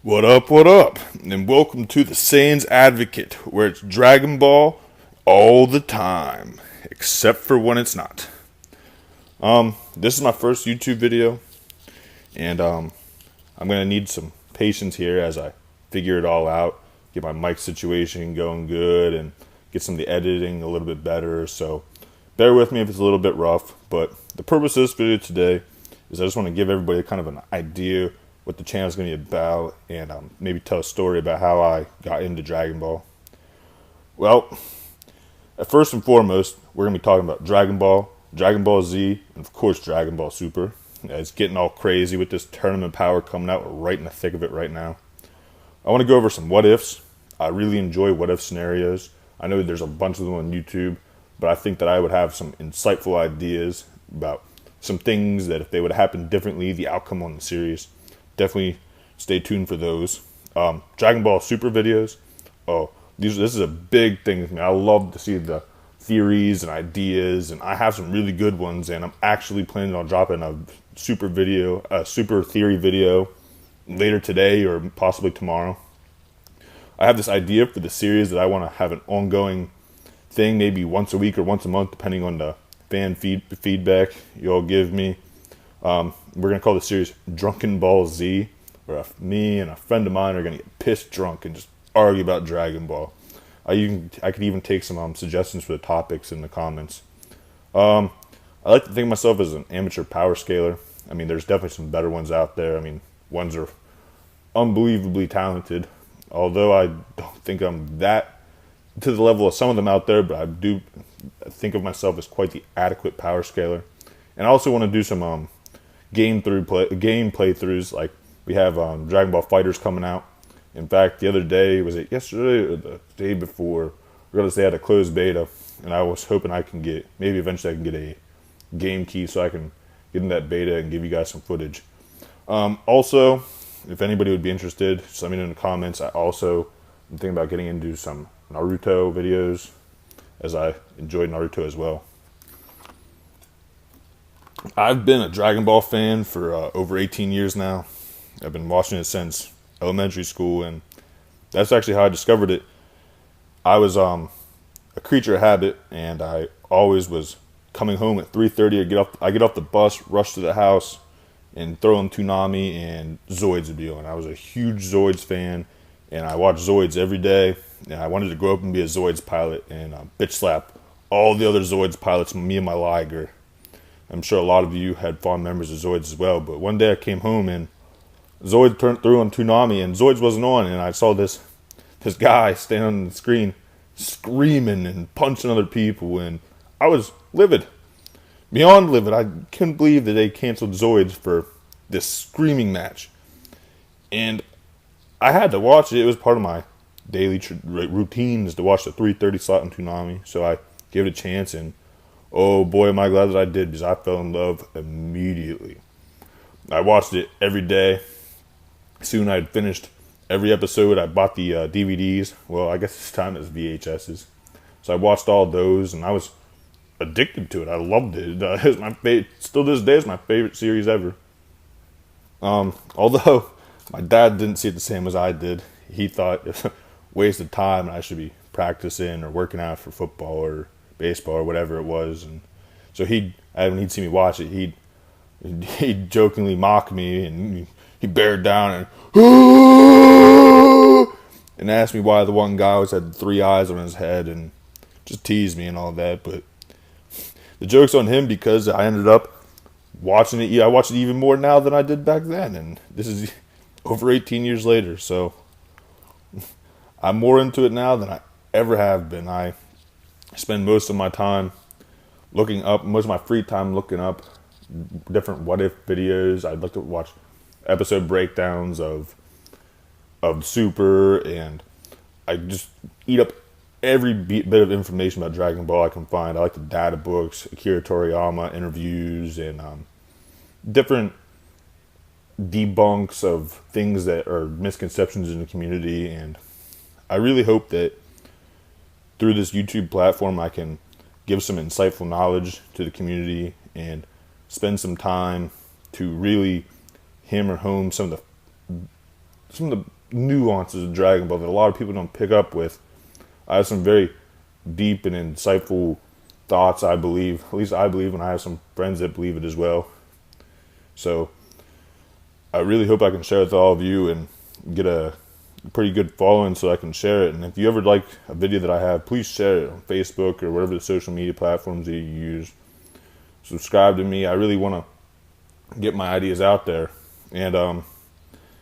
What up? And welcome to the Saiyan's Advocate, where it's Dragon Ball all the time, except for when it's not. This is my first YouTube video, and I'm gonna need some patience here as I figure it all out, get my mic situation going good, and get some of the editing a little bit better. So bear with me if it's a little bit rough, but the purpose of this video today is I just want to give everybody kind of an idea what the channel is going to be about, and maybe tell a story about how I got into Dragon Ball. Well, first and foremost, we're going to be talking about Dragon Ball, Dragon Ball Z, and of course Dragon Ball Super. It's getting all crazy with this tournament power coming out. We're right in the thick of it right now. I want to go over some what ifs. I really enjoy what if scenarios. I know there's a bunch of them on YouTube, but I think that I would have some insightful ideas about some things that if they would have happened differently, the outcome on the series. Definitely stay tuned for those. Dragon Ball Super videos. This is a big thing with me. I love to see the theories and ideas, and I have some really good ones, and I'm actually planning on dropping a super theory video later today or possibly tomorrow. I have this idea for the series that I want to have an ongoing thing, maybe once a week or once a month, depending on the fan feedback you all give me. We're going to call the series Drunken Ball Z, where me and a friend of mine are going to get pissed drunk and just argue about Dragon Ball. I could even take some suggestions for the topics in the comments. I like to think of myself as an amateur power scaler. I mean, there's definitely some better ones out there. I mean, ones are unbelievably talented, although I don't think I'm that to the level of some of them out there, but I do think of myself as quite the adequate power scaler. And I also want to do some game playthroughs. Like we have Dragon Ball Fighters coming out. In fact, the other day, was it yesterday or the day before, regardless, they had a closed beta, and I was hoping maybe eventually I can get a game key so I can get in that beta and give you guys some footage. Also, if anybody would be interested, just let me know in the comments. I also am thinking about getting into some Naruto videos, as I enjoy Naruto as well. I've been a Dragon Ball fan for over 18 years now. I've been watching it since elementary school, and that's actually how I discovered it. I was a creature of habit, and I always was coming home at 3:30. I get off the bus, rush to the house, and throw on Toonami, and Zoids would be on. I was a huge Zoids fan, and I watched Zoids every day. And I wanted to grow up and be a Zoids pilot and bitch slap all the other Zoids pilots, me and my Liger. I'm sure a lot of you had fond memories of Zoids as well. But one day I came home and Zoids turned through on Toonami and Zoids wasn't on, and I saw this guy standing on the screen screaming and punching other people, and I was livid. Beyond livid. I couldn't believe that they canceled Zoids for this screaming match. And I had to watch it. It was part of my daily routine is to watch the 3:30 slot on Toonami. So I gave it a chance, and oh boy, am I glad that I did, because I fell in love immediately. I watched it every day. Soon I had finished every episode. I bought the DVDs. Well, I guess this time it's VHSs. So I watched all those, and I was addicted to it. I loved it. It was my favorite. Still to this day, it's my favorite series ever. Although my dad didn't see it the same as I did. He thought it was a waste of time and I should be practicing or working out for football or baseball or whatever it was. And so when he'd see me watch it, he'd jokingly mock me, and he bared down and asked me why the one guy always had 3 eyes on his head, and just teased me and all that. But the joke's on him, because I ended up watching it. I watch it even more now than I did back then, and this is over 18 years later. So I'm more into it now than I ever have been. I spend most of my free time looking up different what if videos. I'd like to watch episode breakdowns of Super, and I just eat up every bit of information about Dragon Ball I can find. I like the data books, Akira Toriyama interviews, and different debunks of things that are misconceptions in the community. And I really hope that through this YouTube platform I can give some insightful knowledge to the community and spend some time to really hammer home some of the some of the nuances of Dragon Ball that a lot of people don't pick up with. I have some very deep and insightful thoughts, I believe. At least I believe, and I have some friends that believe it as well. So I really hope I can share it with all of you and get a pretty good following so I can share it. And if you ever like a video that I have, please share it on Facebook or whatever the social media platforms that you use. Subscribe to me. I really want to get my ideas out there. And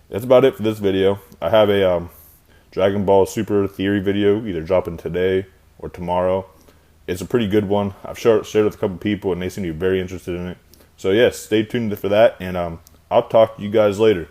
that's about it for this video. I have a Dragon Ball Super theory video either dropping today or tomorrow. It's a pretty good one. I've shared it with a couple people and they seem to be very interested in it. So yes, stay tuned for that, and I'll talk to you guys later.